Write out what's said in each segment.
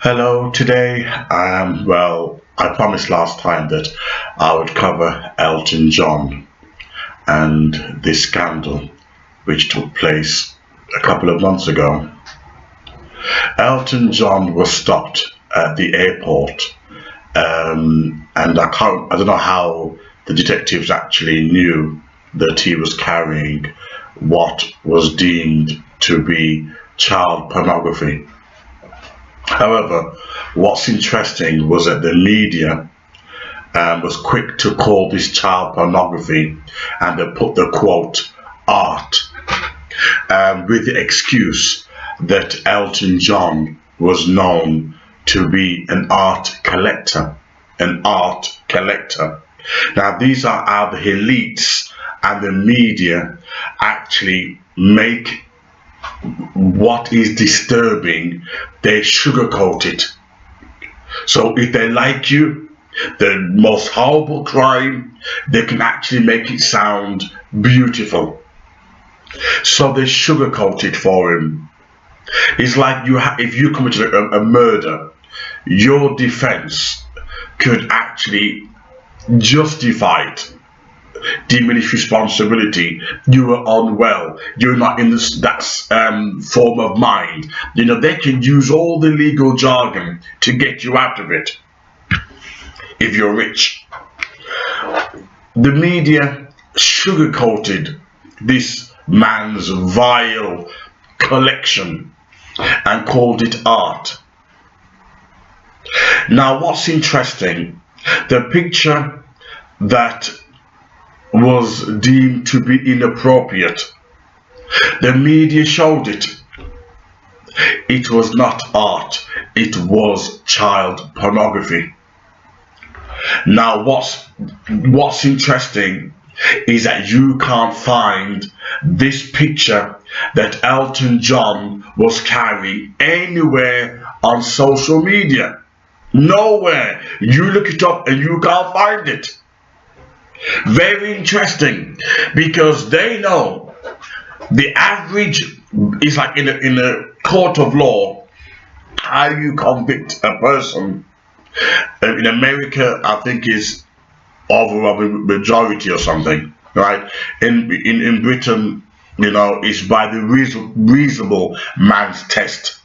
Hello, today, I promised last time that I would cover Elton John and this scandal which took place a couple of months ago. Elton John was stopped at the airport, and I don't know how the detectives actually knew that he was carrying what was deemed to be child pornography. However, what's interesting was that the media was quick to call this child pornography, and they put the quote art, with the excuse that Elton John was known to be an art collector. An art collector. Now, these are how the elites and the media actually make what is disturbing, they sugarcoat it. So if they like you, the most horrible crime, they can actually make it sound beautiful. So they sugarcoat it for him. It's like if you commit a murder, your defense could actually justify it, diminish responsibility. You were unwell. You're not in that form of mind. They can use all the legal jargon to get you out of it if you're rich. The media sugarcoated this man's vile collection and called it art. Now, what's interesting, the picture that was deemed to be inappropriate, the media showed it. It was not art, it was child pornography. Now, what's interesting is that you can't find this picture that Elton John was carrying anywhere on social media. Nowhere. You look it up and you can't find it. Very interesting, because they know the average is like in a court of law, how you convict a person. In America, I think is overwhelming majority or something, right? In Britain, it's by the reasonable man's test.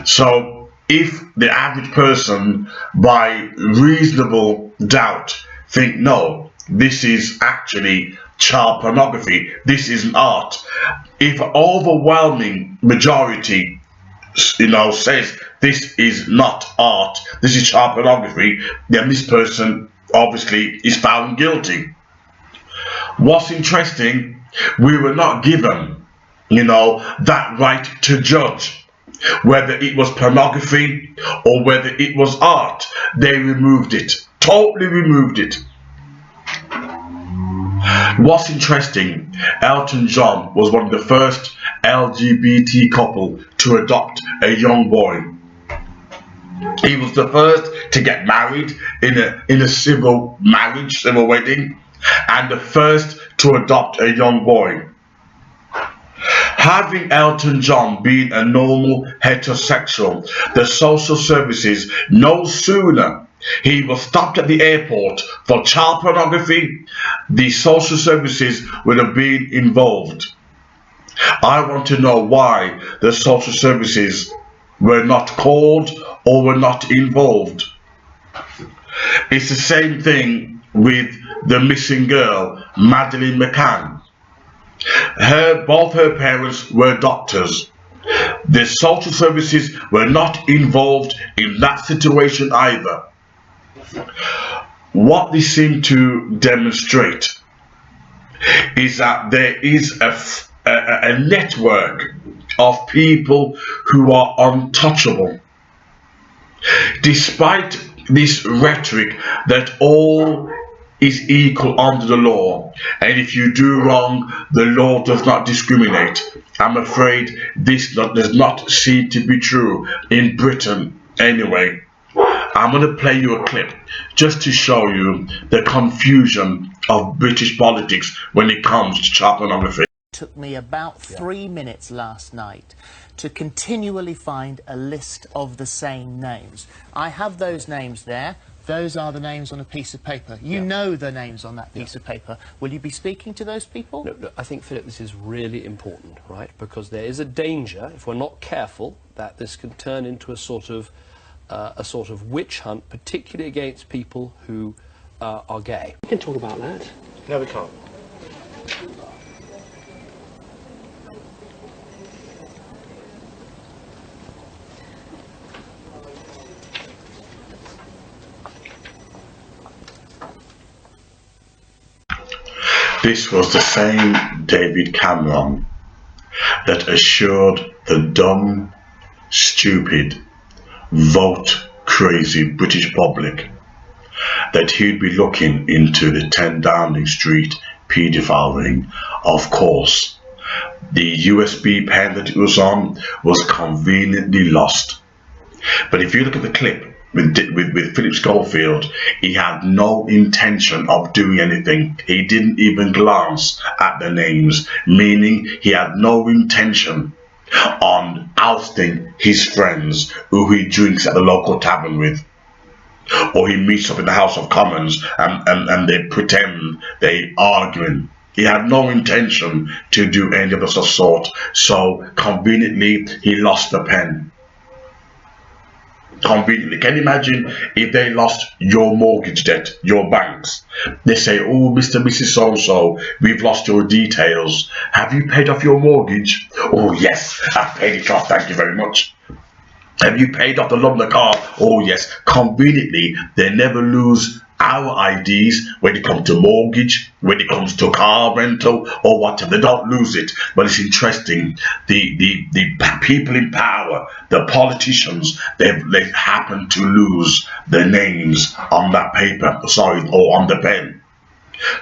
So if the average person by reasonable doubt think, no, this is actually child pornography, this is an art, if overwhelming majority says this is not art, this is child pornography, then this person obviously is found guilty. What's interesting, we were not given that right to judge whether it was pornography or whether it was art. They removed it, totally removed it. What's interesting, Elton John was one of the first LGBT couple to adopt a young boy. He was the first to get married in a civil marriage, civil wedding, and the first to adopt a young boy. Having Elton John being a normal heterosexual, the social services no sooner he was stopped at the airport for child pornography, the social services would have been involved. I want to know why the social services were not called or were not involved. It's the same thing with the missing girl, Madeleine McCann. Both her parents were doctors. The social services were not involved in that situation either. What this seemed to demonstrate is that there is a network of people who are untouchable. Despite this rhetoric that all is equal under the law, and if you do wrong, the law does not discriminate, I'm afraid this does not seem to be true in Britain anyway. I'm going to play you a clip just to show you the confusion of British politics when it comes to child pornography. Took me about 3 minutes last night to continually find a list of the same names. I have those names there. Those are the names on a piece of paper. You know the names on that piece of paper. Will you be speaking to those people? No, I think, Philip, this is really important, right? Because there is a danger, if we're not careful, that this can turn into a sort of witch hunt, particularly against people who are gay. We can talk about that. No, we can't. This was the same David Cameron that assured the dumb, stupid, vote-crazy British public that he'd be looking into the 10 Downing Street paedophile ring. Of course, the USB pen that it was on was conveniently lost. But if you look at the clip with Philip Schofield, he had no intention of doing anything. He didn't even glance at the names, meaning he had no intention on ousting his friends who he drinks at the local tavern with, or he meets up in the House of Commons and they pretend they arguing. He had no intention to do any of the sort, so conveniently he lost the pen. Conveniently. Can you imagine if they lost your mortgage debt, your banks? They say, oh, Mr. and Mrs. So-and-so, we've lost your details. Have you paid off your mortgage? Oh, yes, I've paid it off, thank you very much. Have you paid off the loan on the car? Oh, yes. Conveniently, they never lose our IDs when it comes to mortgage, when it comes to car rental or whatever. They don't lose it. But it's interesting, the people in power, the politicians, they happen to lose the names on that paper, or on the pen.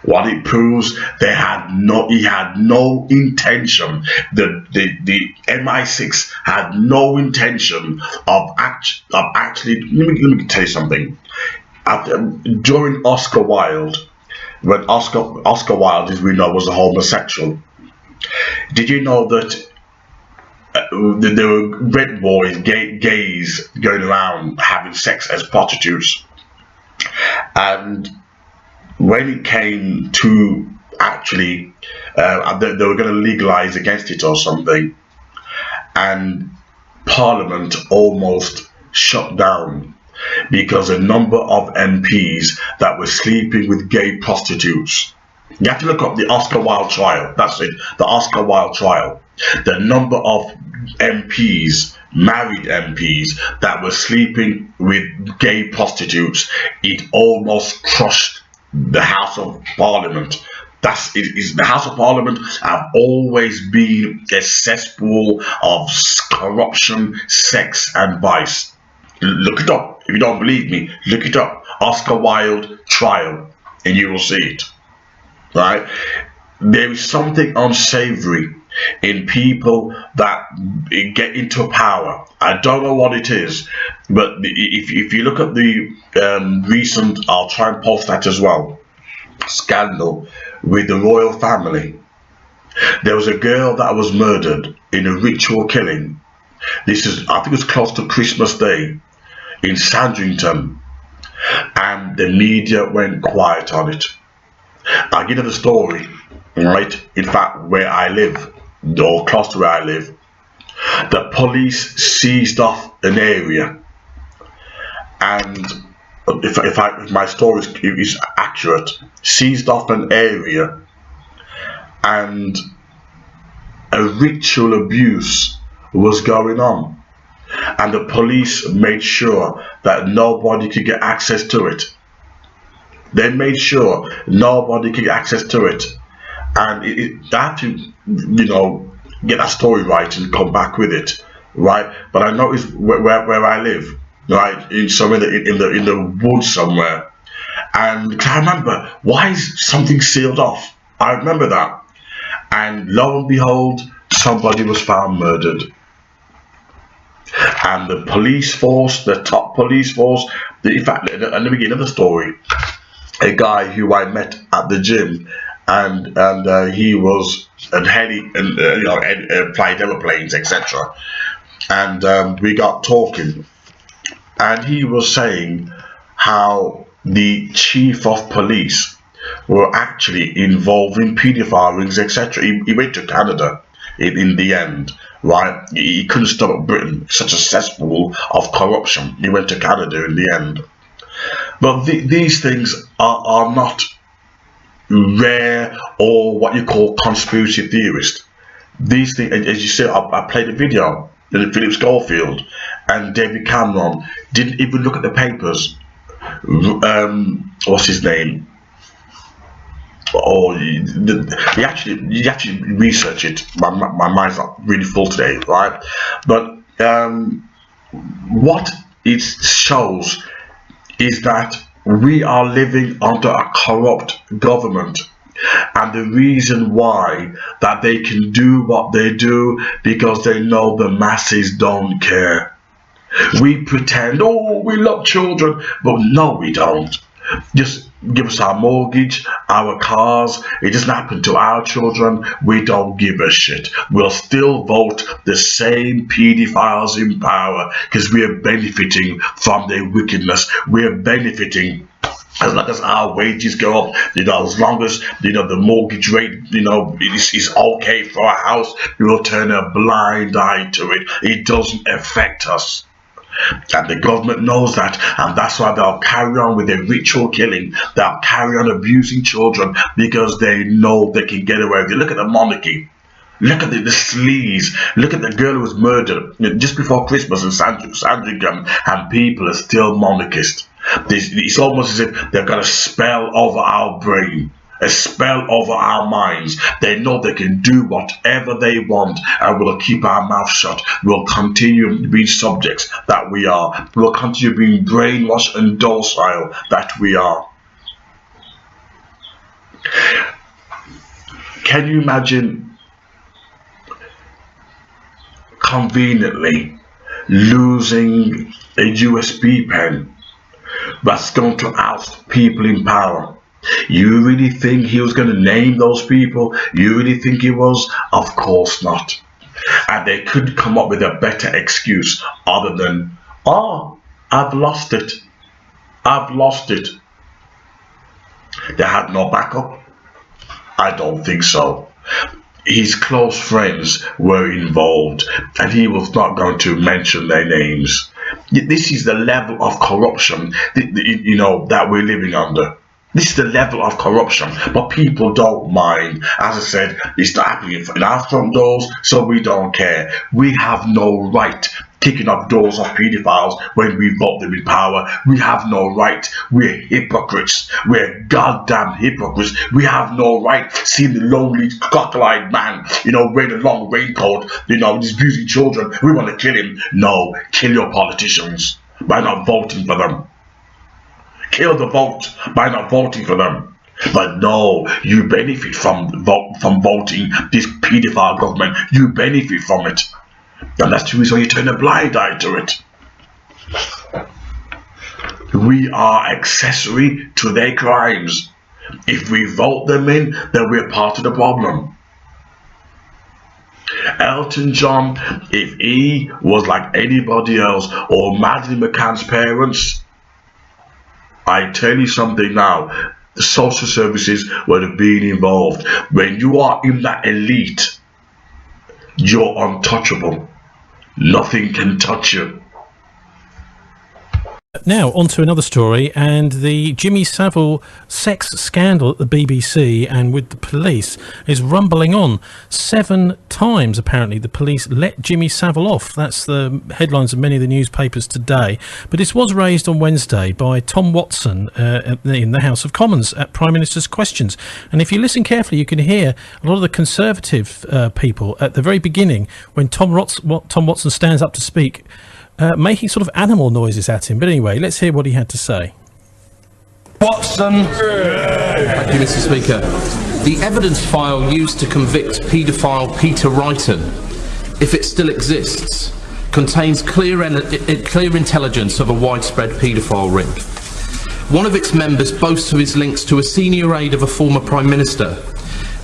What it proves, he had no intention. The MI6 had no intention of actually. Let me tell you something. During Oscar Wilde, when Oscar Wilde, as we know, was a homosexual, did you know that there were red boys, gays going around having sex as prostitutes? And when it came to actually, they were going to legalize against it or something, and Parliament almost shut down because a number of MPs that were sleeping with gay prostitutes. You have to look up the Oscar Wilde trial. That's it, the Oscar Wilde trial. The number of MPs, married MPs, that were sleeping with gay prostitutes, it almost crushed the House of Parliament. The House of Parliament have always been a cesspool of corruption, sex and vice. Look it up. If you don't believe me, look it up. Oscar Wilde trial, and you will see it. Right? There is something unsavory in people that get into power. I don't know what it is, but if you look at the recent, I'll try and post that as well, scandal with the royal family. There was a girl that was murdered in a ritual killing. This is, I think it was close to Christmas Day in Sandrington, and the media went quiet on it. I'll give you the story, right? In fact, where I live, or close to where I live, the police seized off an area, and if my story is accurate, seized off an area, and a ritual abuse was going on, and the police made sure that nobody could get access to it. They made sure nobody could get access to it, and I have to, get that story right and come back with it, right? But I noticed where I live, right, in the woods somewhere, and I remember, why is something sealed off? I remember that, and lo and behold, somebody was found murdered. And the police force, the top police force, in fact, let me get another story. A guy who I met at the gym, and he was and flight aeroplanes, etc. And we got talking, and he was saying how the chief of police were actually involved in paedophile rings, etc. He went to Canada in the end, right? He couldn't stop Britain, such a cesspool of corruption. He went to Canada in the end. But these things are not rare or what you call conspiracy theorists. These things, as you say, I played a video in Philip Schofield, and David Cameron didn't even look at the papers. What's his name? Oh, you actually research it. My mind's not really full today, right? But what it shows is that we are living under a corrupt government, and the reason why that they can do what they do because they know the masses don't care. We pretend, oh, we love children, but no, we don't. Just give us our mortgage, our cars. It doesn't happen to our children. We don't give a shit. We'll still vote the same paedophiles in power because we are benefiting from their wickedness. We are benefiting as long as our wages go up, as long as the mortgage rate is okay for a house, we will turn a blind eye to it. It doesn't affect us. And the government knows that, and that's why they'll carry on with their ritual killing. They'll carry on abusing children because they know they can get away with it. Look at the monarchy. Look at the sleaze. Look at the girl who was murdered just before Christmas in Sandringham, and people are still monarchist. It's almost as if they've got a spell over our brain, a spell over our minds. They know they can do whatever they want, and we'll keep our mouth shut. We'll continue being subjects that we are. We'll continue being brainwashed and docile that we are. Can you imagine conveniently losing a USB pen that's going to oust people in power? You really think he was going to name those people? You really think he was? Of course not. And they could come up with a better excuse other than, oh, I've lost it. I've lost it. They had no backup? I don't think so. His close friends were involved, and he was not going to mention their names. This is the level of corruption that we're living under. This is the level of corruption, but people don't mind. As I said, it's not happening in our front doors, so we don't care. We have no right kicking up doors of pedophiles when we vote them in power. We have no right. We're hypocrites. We're goddamn hypocrites. We have no right seeing the lonely, cockle-eyed man, wearing a long raincoat, abusing children. We want to kill him. No, kill your politicians by not voting for them. Kill the vote by not voting for them. But no, you benefit from voting this paedophile government. You benefit from it. And that's the reason why you turn a blind eye to it. We are accessory to their crimes. If we vote them in, then we're part of the problem. Elton John, if he was like anybody else, or Madeleine McCann's parents, I tell you something now, the social services would have been involved. When you are in that elite, you're untouchable. Nothing can touch you. Now, on to another story, and the Jimmy Savile sex scandal at the BBC and with the police is rumbling on. 7 times, apparently, the police let Jimmy Savile off. That's the headlines of many of the newspapers today. But this was raised on Wednesday by Tom Watson in the House of Commons at Prime Minister's Questions. And if you listen carefully, you can hear a lot of the Conservative people at the very beginning, when Tom Watson stands up to speak, making sort of animal noises at him. But anyway, let's hear what he had to say. Watson. Thank you, Mr. Speaker. The evidence file used to convict paedophile Peter Wrighton, if it still exists, contains clear intelligence of a widespread paedophile ring. One of its members boasts of his links to a senior aide of a former Prime Minister,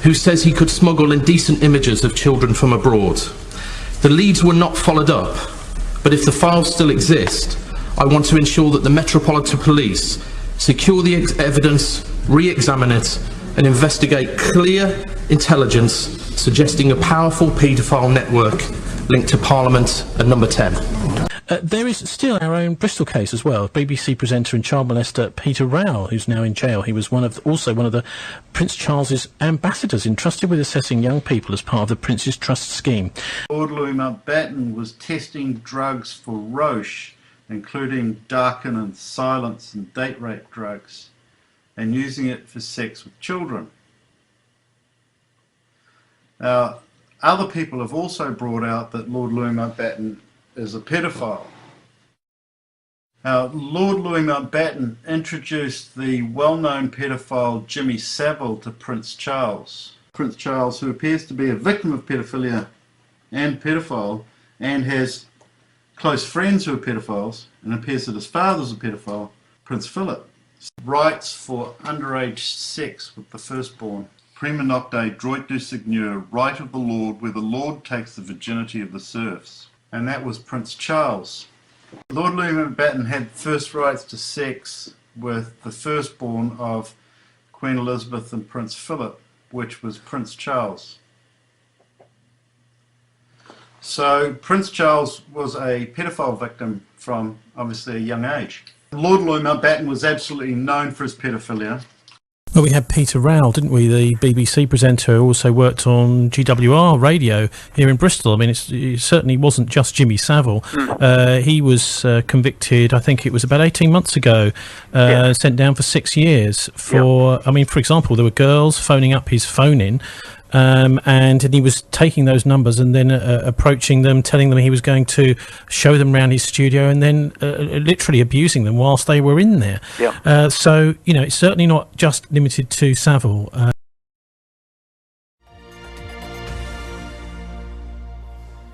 who says he could smuggle indecent images of children from abroad. The leads were not followed up, but if the files still exist, I want to ensure that the Metropolitan Police secure the evidence, re-examine it, and investigate clear intelligence suggesting a powerful paedophile network linked to Parliament and Number 10. There is still our own Bristol case as well. BBC presenter and child molester Peter Rowell, who's now in jail. He was also one of the Prince Charles's ambassadors entrusted with assessing young people as part of the Prince's Trust scheme. Lord Louis Mountbatten was testing drugs for Roche, including Darken and Silence and date rape drugs, and using it for sex with children. Now, other people have also brought out that Lord Louis Mountbatten is a pedophile. Now, Lord Louis Mountbatten introduced the well-known pedophile Jimmy Savile to Prince Charles. Prince Charles, who appears to be a victim of pedophilia and pedophile, and has close friends who are pedophiles, and appears that his father's a pedophile, Prince Philip, rights for underage sex with the firstborn. Prima nocte droit du seigneur, right of the Lord, where the Lord takes the virginity of the serfs. And that was Prince Charles. Lord Louis Mountbatten had first rights to sex with the firstborn of Queen Elizabeth and Prince Philip, which was Prince Charles. So Prince Charles was a pedophile victim from obviously a young age. Lord Louis Mountbatten was absolutely known for his pedophilia. Well, we had Peter Rowell, didn't we, the BBC presenter who also worked on GWR radio here in Bristol. I mean, it certainly wasn't just Jimmy Savile. He was convicted, I think it was about 18 months ago, sent down for 6 years for, I mean, for example, there were girls phoning up his phone in, and he was taking those numbers and then approaching them, telling them he was going to show them around his studio, and then literally abusing them whilst they were in there. So, you know, it's certainly not just limited to Savile.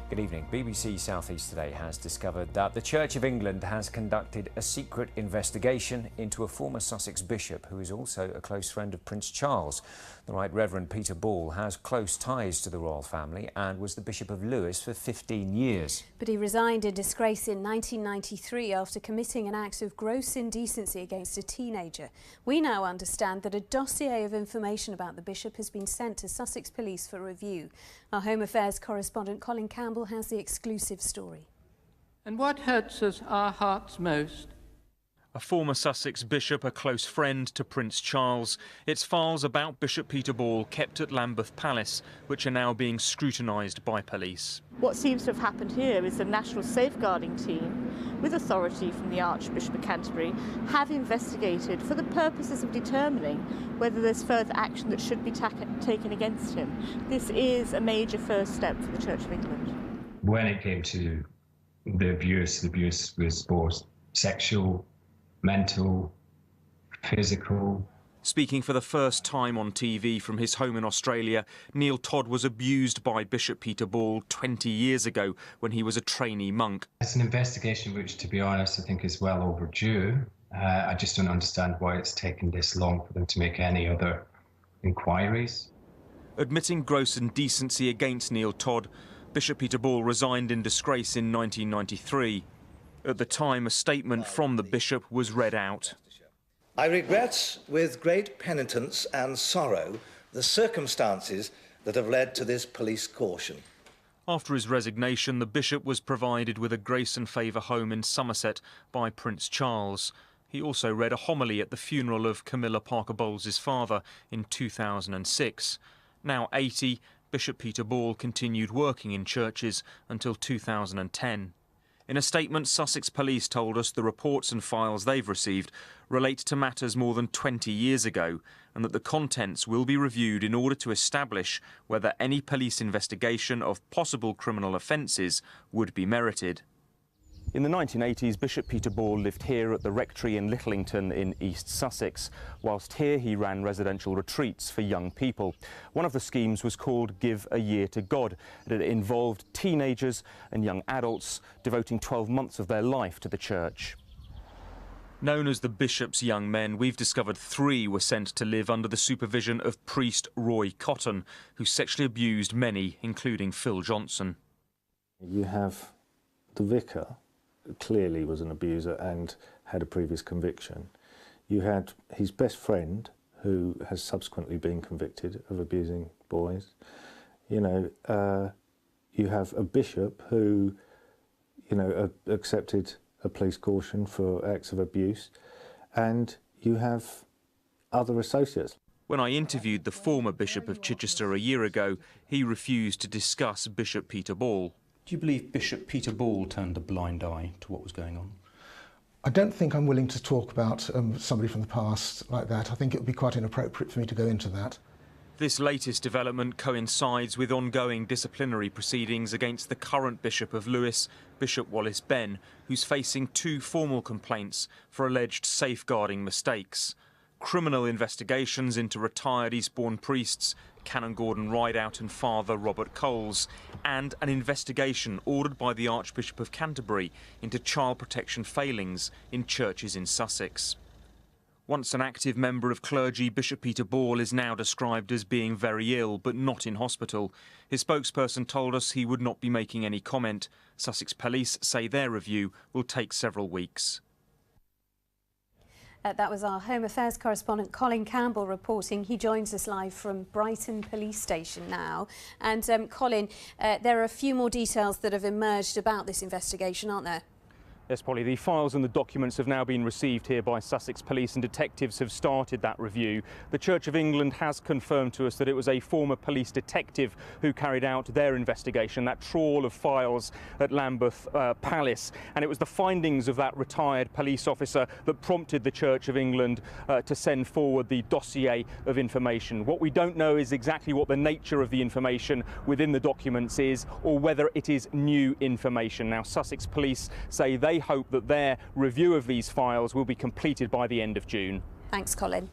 Good evening. BBC South East Today has discovered that the Church of England has conducted a secret investigation into a former Sussex bishop who is also a close friend of Prince Charles. The Right Reverend Peter Ball has close ties to the royal family and was the Bishop of Lewes for 15 years. But he resigned in disgrace in 1993 after committing an act of gross indecency against a teenager. We now understand that a dossier of information about the bishop has been sent to Sussex Police for review. Our Home Affairs correspondent Colin Campbell has the exclusive story. And what hurts us our hearts most? A former Sussex bishop, a close friend to Prince Charles. It's files about Bishop Peter Ball kept at Lambeth Palace, which are now being scrutinised by police. What seems to have happened here is the National Safeguarding Team, with authority from the Archbishop of Canterbury, have investigated for the purposes of determining whether there's further action that should be taken against him. This is a major first step for the Church of England. When it came to the abuse was both sexual, mental, physical. Speaking for the first time on TV from his home in Australia, Neil Todd was abused by Bishop Peter Ball 20 years ago when he was a trainee monk. It's an investigation which, to be honest, I think is well overdue. I just don't understand why it's taken this long for them to make any other inquiries. Admitting gross indecency against Neil Todd, Bishop Peter Ball resigned in disgrace in 1993. At the time, a statement from the bishop was read out. I regret with great penitence and sorrow the circumstances that have led to this police caution. After his resignation, the bishop was provided with a grace and favour home in Somerset by Prince Charles. He also read a homily at the funeral of Camilla Parker Bowles' father in 2006. Now 80, Bishop Peter Ball continued working in churches until 2010. In a statement, Sussex Police told us the reports and files they've received relate to matters more than 20 years ago, and that the contents will be reviewed in order to establish whether any police investigation of possible criminal offences would be merited. In the 1980s, Bishop Peter Ball lived here at the Rectory in Littlington in East Sussex. Whilst here, he ran residential retreats for young people. One of the schemes was called Give a Year to God, and it involved teenagers and young adults devoting 12 months of their life to the church. Known as the Bishop's young men, we've discovered 3 were sent to live under the supervision of priest Roy Cotton, who sexually abused many, including Phil Johnson. You have the vicar, clearly was an abuser and had a previous conviction. You had his best friend, who has subsequently been convicted of abusing boys. You know, you have a bishop who, you know, accepted a police caution for acts of abuse, and you have other associates. When I interviewed the former Bishop of Chichester a year ago, he refused to discuss Bishop Peter Ball. Do you believe Bishop Peter Ball turned a blind eye to what was going on? I don't think I'm willing to talk about somebody from the past like that. I think it would be quite inappropriate for me to go into that. This latest development coincides with ongoing disciplinary proceedings against the current Bishop of Lewis, Bishop Wallace Benn, who's facing 2 formal complaints for alleged safeguarding mistakes. Criminal investigations into retired Eastbourne priests, Canon Gordon Rideout and Father Robert Coles, and an investigation ordered by the Archbishop of Canterbury into child protection failings in churches in Sussex. Once an active member of clergy, Bishop Peter Ball is now described as being very ill, but not in hospital. His spokesperson told us he would not be making any comment. Sussex Police say their review will take several weeks. That was our Home Affairs correspondent Colin Campbell reporting. He joins us live from Brighton Police Station now. And Colin, there are a few more details that have emerged about this investigation, aren't there? Yes, Polly, the files and the documents have now been received here by Sussex Police and detectives have started that review. The Church of England has confirmed to us that it was a former police detective who carried out their investigation, that trawl of files at Lambeth Palace. And it was the findings of that retired police officer that prompted the Church of England to send forward the dossier of information. What we don't know is exactly what the nature of the information within the documents is, or whether it is new information. Now, Sussex Police say they hope that their review of these files will be completed by the end of June. Thanks, Colin.